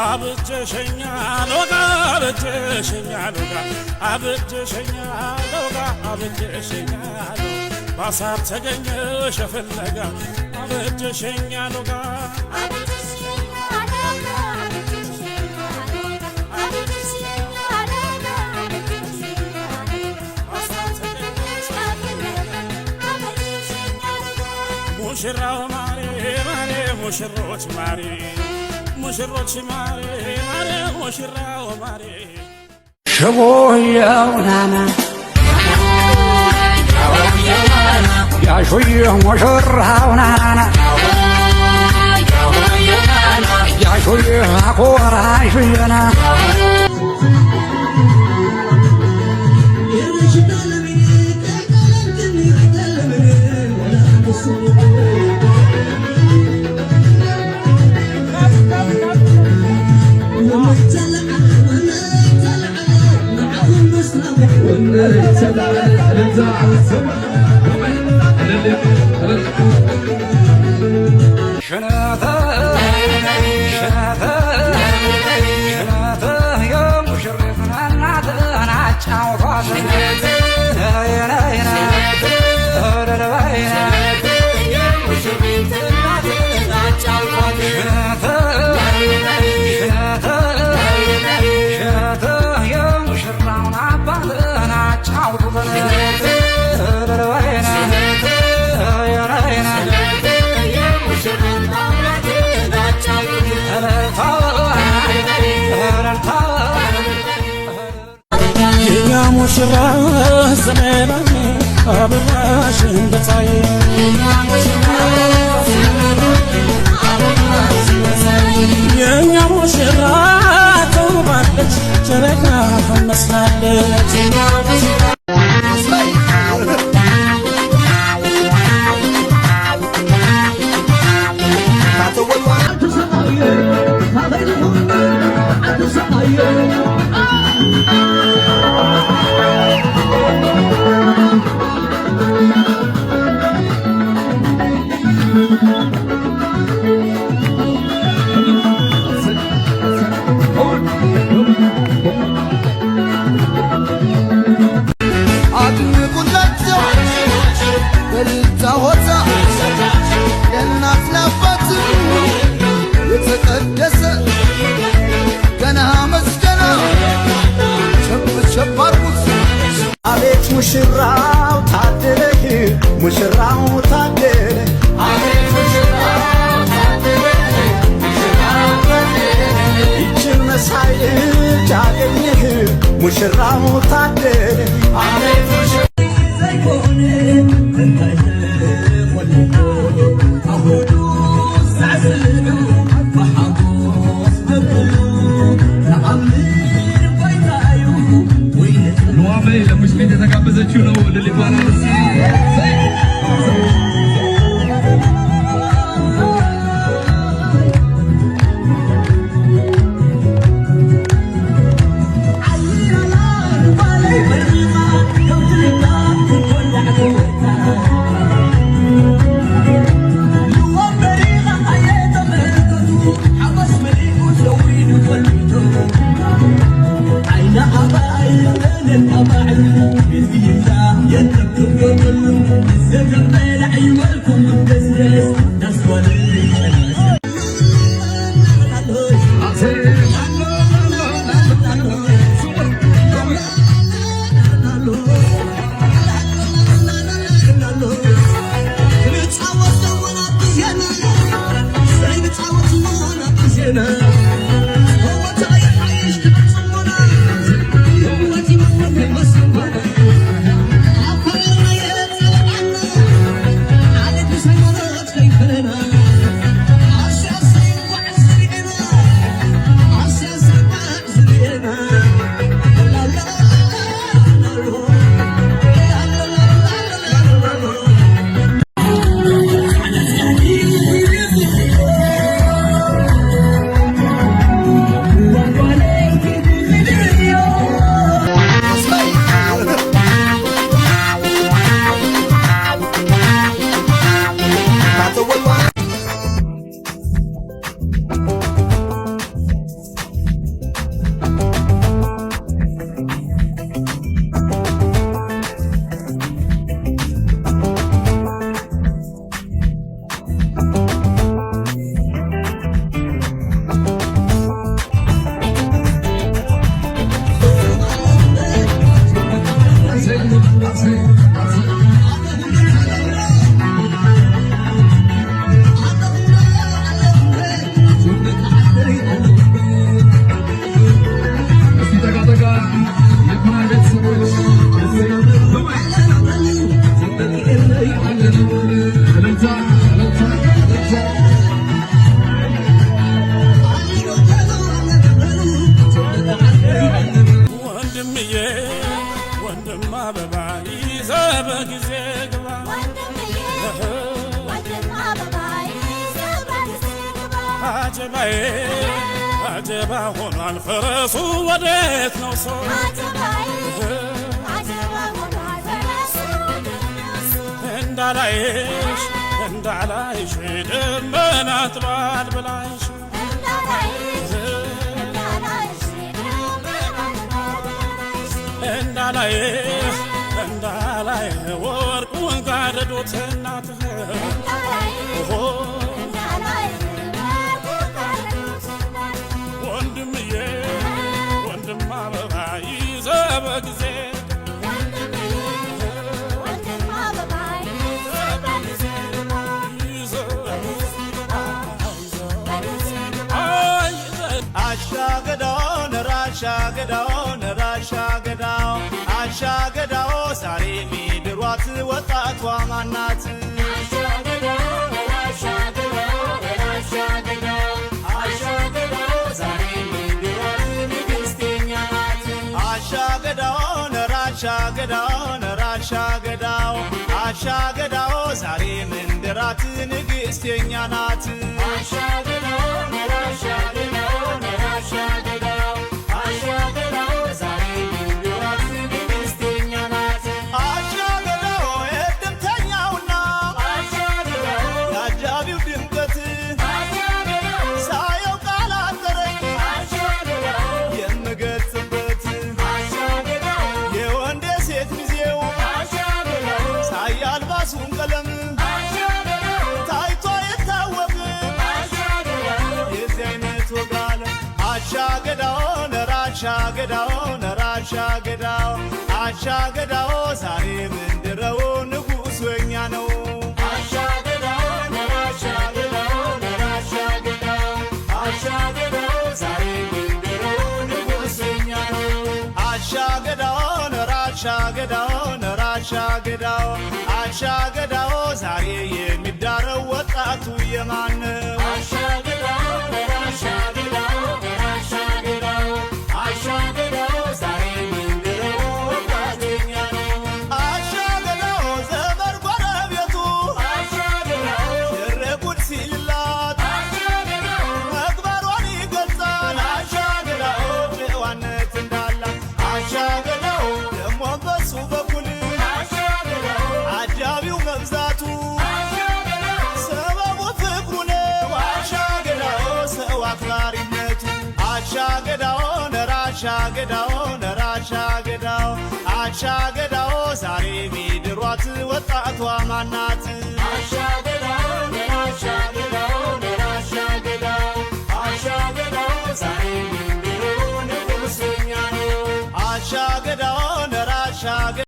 አብጀሸኛል ወጋ አብጀሸኛል ወጋ አብጀሸኛል ወጋ አብጀሸኛል ባሳብ ተገኘሽ ፍለጋ አብጀሸኛል ወጋ ሙሽራው ማሬ ማሬ ሙሽሮች ማሬ ሙሽሮች ማሬ ማሬ ሙሽራው ማሬ ሽቦየው ናና ያሾየው ሙሽራው ናና ያሾየው አኮራሽየና ሙሽራ ዘመናዊ አበባሽ እንደታይ የኛ ሙሽራ ተውባለች ጨረቃ መስላለች ሙሽራው ታደለህ ሙሽራው ታደለህ አቤት ሙሽራው ታደለህ ሙሽራው ታደለህ ይችን መሳይ ልጅ አገኘህ ሙሽራው ታደለህ አቤት ሙሽራው ዘይኮነ እንታይተ ወለዶ አሁዱ ሳስልዱ በሐጎስ በብሉ ለአምር ባይታዩ ወይነት ለዋበይ ለሙሽሪት የተጋበዘችው ነው ለሊባና አጀባዬ አጀባ ሆኗል ፈረሱ ወዴት ነው ሰው አጀባዬ አጀባ ሆኗል ፈረሱ ወዴት ነው ሰው እንዳላይሽ እንዳላይሽ ደመናት ባል ብላይሽ እንዳላይሽ እንዳላይ ወርቁን ጋረዶት እናትህ ወንድምዬ ወንድም አበባ ይዘህ በጊዜ አሻገዳው ዛሬ ሚድሯት ወጣቷ ማናት አሻገዳው ዛሬ ምንድራት ንግሥተኛ ናት አሻገዳው ዛሬ ምንድረው ንጉሥ ወኛ ነው አሻገዳው ዛሬ የሚዳረው ወጣቱ የማነው አሻገዳው ዛሬ ሚድሯት ወጣቷ ማናት አሻገዳው